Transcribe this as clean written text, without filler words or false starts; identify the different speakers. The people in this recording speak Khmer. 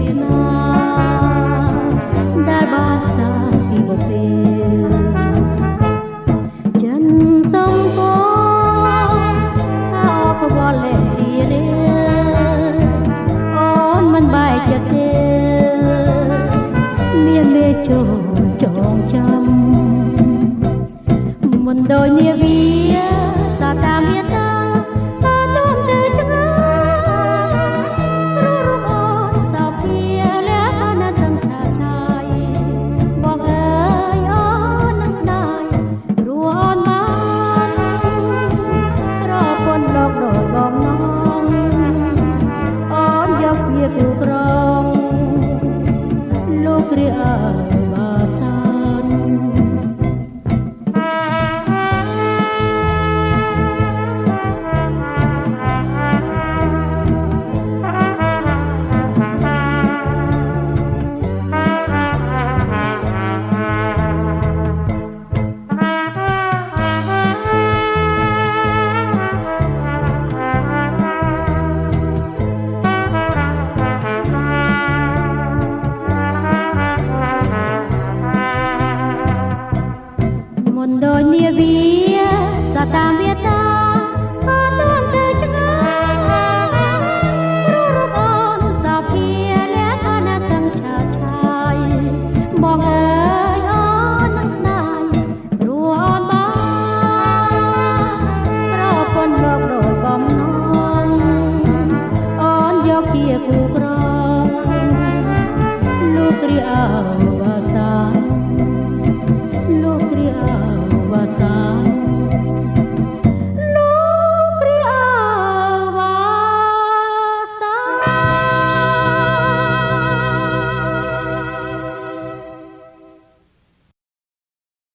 Speaker 1: ស្នាដែលបានសាពីបពេលចិនសុំកោថាអបវល់លេរីអូនមិនបែកចិត្តទេមានមេចូលចងចាំមិនដូចនាវាសាតាមានតាដោយនាវាសាតាមេតាបាននាំទៅឆ្ងាយរកអូនសាភាលះឋានៈសង្ខារឆាយបងអើយអូននឹងស្ដាយព្រោះអូនបានប្រពន្ធលោកដោយបំណងអូនយកជាគូក្រងលោកគ្រាអើ